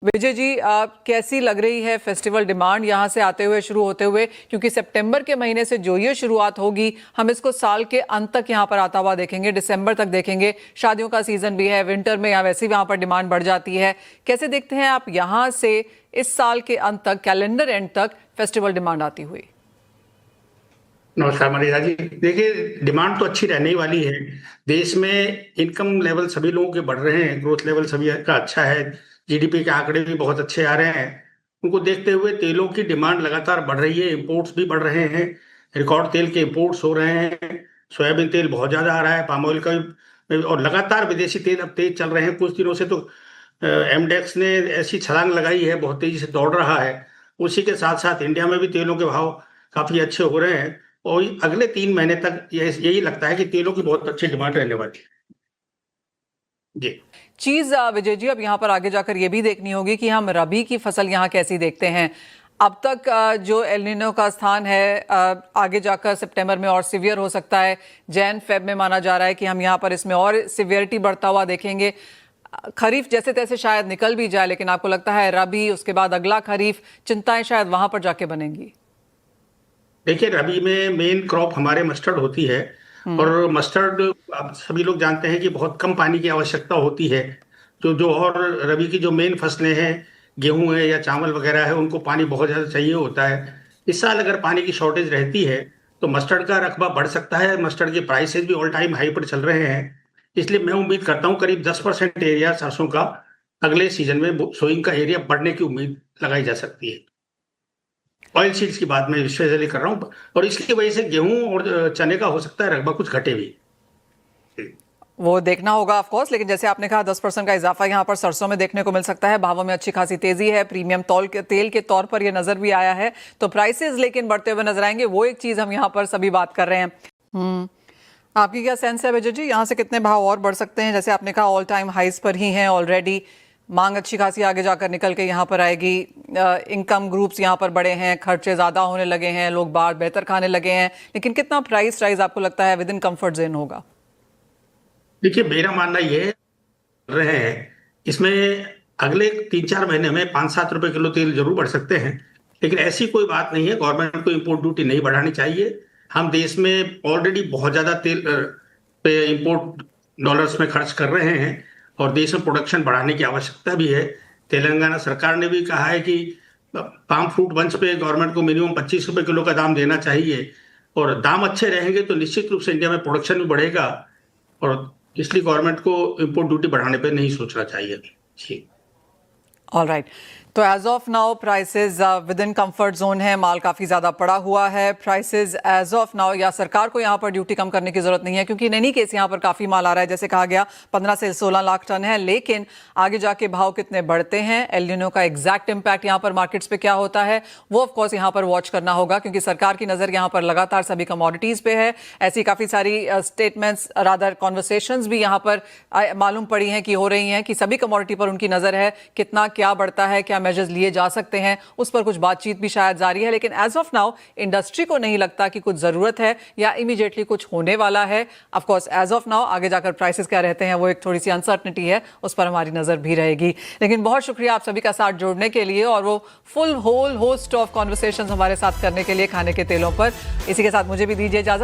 विजय जी, कैसी लग रही है फेस्टिवल डिमांड यहाँ से आते हुए शुरू होते हुए, क्योंकि सितंबर के महीने से जो ये शुरुआत होगी हम इसको साल के अंत तक यहाँ पर आता हुआ देखेंगे, दिसंबर तक देखेंगे। शादियों का सीजन भी है, विंटर में या वैसे भी यहाँ पर डिमांड बढ़ जाती है। कैसे देखते हैं आप यहाँ से इस साल के अंत तक, कैलेंडर एंड तक फेस्टिवल डिमांड आती हुई? नमस्कार मनीषा जी। देखिए, डिमांड तो अच्छी रहने ही वाली है। देश में इनकम लेवल सभी लोगों के बढ़ रहे हैं, ग्रोथ लेवल सभी का अच्छा है, जीडीपी के आंकड़े भी बहुत अच्छे आ रहे हैं। उनको देखते हुए तेलों की डिमांड लगातार बढ़ रही है, इंपोर्ट्स भी बढ़ रहे हैं, रिकॉर्ड तेल के इंपोर्ट्स हो रहे हैं, सोयाबीन तेल बहुत ज्यादा आ रहा है, पाम ऑयल का भी, और लगातार विदेशी तेल अब तेज चल रहे हैं। कुछ दिनों से तो एमडेक्स ने ऐसी छलांग लगाई है, बहुत तेजी से दौड़ रहा है। उसी के साथ साथ इंडिया में भी तेलों के भाव काफी अच्छे हो रहे हैं और अगले 3 महीने तक यही लगता है कि तेलों की बहुत अच्छी डिमांड रहने वाली है जी। चीज विजय जी, अब यहाँ पर आगे जाकर ये भी देखनी होगी कि हम रबी की फसल यहाँ कैसी देखते हैं। अब तक जो एल नीनो का स्थान है, आगे जाकर सितंबर में और सिवियर हो सकता है। जैन फेब में माना जा रहा है कि हम यहाँ पर इसमें और सिवियरिटी बढ़ता हुआ देखेंगे। खरीफ जैसे तैसे शायद निकल भी जाए, लेकिन आपको लगता है रबी, उसके बाद अगला खरीफ, चिंताएं शायद वहां पर जाके बनेंगी? देखिए, रबी में मेन क्रॉप हमारे मस्टर्ड होती है और मस्टर्ड आप सभी लोग जानते हैं कि बहुत कम पानी की आवश्यकता होती है। तो जो और रबी की जो मेन फसलें हैं, गेहूं है या चावल वगैरह है, उनको पानी बहुत ज्यादा चाहिए होता है। इस साल अगर पानी की शॉर्टेज रहती है तो मस्टर्ड का रकबा बढ़ सकता है। मस्टर्ड के प्राइसेस भी ऑल टाइम हाई पर चल रहे हैं। इसलिए मैं उम्मीद करता हूँ करीब 10% एरिया सरसों का अगले सीजन में सोइंग का एरिया बढ़ने की उम्मीद लगाई जा सकती है। ऑयल सीड्स की बात मैं स्पेशली कर रहा हूँ, और इसकी वजह से गेहूं और चने का हो सकता है रकबा कुछ घटे भी। वो देखना होगा ऑफ कोर्स, लेकिन जैसे आपने कहा 10% का इजाफा यहाँ पर सरसों में देखने को मिल सकता है। भावों में अच्छी खासी तेजी है, प्रीमियम तेल के तौर पर ये नजर भी आया है। तो प्राइसेस लेकिन बढ़ते हुए नजर आएंगे, वो एक चीज हम यहाँ पर सभी बात कर रहे हैं। आपकी क्या सेंस है विजय जी, यहाँ से कितने भाव और बढ़ सकते हैं? जैसे आपने कहा ऑल टाइम हाइज पर ही हैं ऑलरेडी, मांग अच्छी खासी आगे जाकर निकल के यहाँ पर आएगी। इनकम ग्रुप्स यहाँ पर बड़े हैं, खर्चे ज्यादा होने लगे हैं, लोग बाहर बेहतर खाने लगे हैं, लेकिन कितना प्राइस राइज आपको लगता है विद इन कंफर्ट जोन होगा? देखिए, मेरा मानना ये रहे हैं, इसमें अगले 3-4 महीने में 5-7 रुपए किलो तेल जरूर बढ़ सकते हैं, लेकिन ऐसी कोई बात नहीं है। गवर्नमेंट को इम्पोर्ट ड्यूटी नहीं बढ़ानी चाहिए। हम देश में ऑलरेडी बहुत ज्यादा तेल पे इम्पोर्ट डॉलर्स में खर्च कर रहे हैं और देश में प्रोडक्शन बढ़ाने की आवश्यकता भी है। तेलंगाना सरकार ने भी कहा है कि पाम फ्रूट बंच पे गवर्नमेंट को मिनिमम 25 रुपए किलो का दाम देना चाहिए, और दाम अच्छे रहेंगे तो निश्चित रूप से इंडिया में प्रोडक्शन भी बढ़ेगा, और इसलिए गवर्नमेंट को इम्पोर्ट ड्यूटी बढ़ाने पे नहीं सोचना चाहिए जी। ऑल राइट, तो as of now prices within comfort zone है, माल काफी ज्यादा पड़ा हुआ है। प्राइसेस एज ऑफ नाउ, या सरकार को यहाँ पर ड्यूटी कम करने की जरूरत नहीं है, क्योंकि इन एनी केस यहाँ पर काफी माल आ रहा है। जैसे कहा गया 15 से 16 लाख टन है, लेकिन आगे जाके भाव कितने बढ़ते हैं, एल नीनो का एग्जैक्ट इंपैक्ट यहाँ पर मार्केट्स पे क्या होता है, वो ऑफकोर्स यहाँ पर वॉच करना होगा, क्योंकि सरकार की नजर यहाँ पर लगातार सभी कमोडिटीज पे है। ऐसी काफी सारी स्टेटमेंट्स, रादर कॉन्वर्सेशंस भी यहाँ पर मालूम पड़ी हैं कि हो रही हैं कि सभी कमोडिटी पर उनकी नजर है, कितना क्या बढ़ता है, क्या मेजर्स लिए जा सकते हैं, उस पर कुछ बातचीत भी शायद जारी है। लेकिन एज ऑफ नाउ इंडस्ट्री को नहीं लगता कि कुछ जरूरत है या इमीडिएटली कुछ होने वाला है। Of course as of now आगे जाकर प्राइसेस क्या रहते हैं वो एक थोड़ी सी अनसर्टनिटी है, उस पर हमारी नजर भी रहेगी। लेकिन बहुत शुक्रिया आप सभी का साथ जोड़ने के लिए और वो full whole host of conversations हमारे साथ करने के लिए खाने के तेलों पर। इसी के साथ मुझे भी दीजिए इजाजत।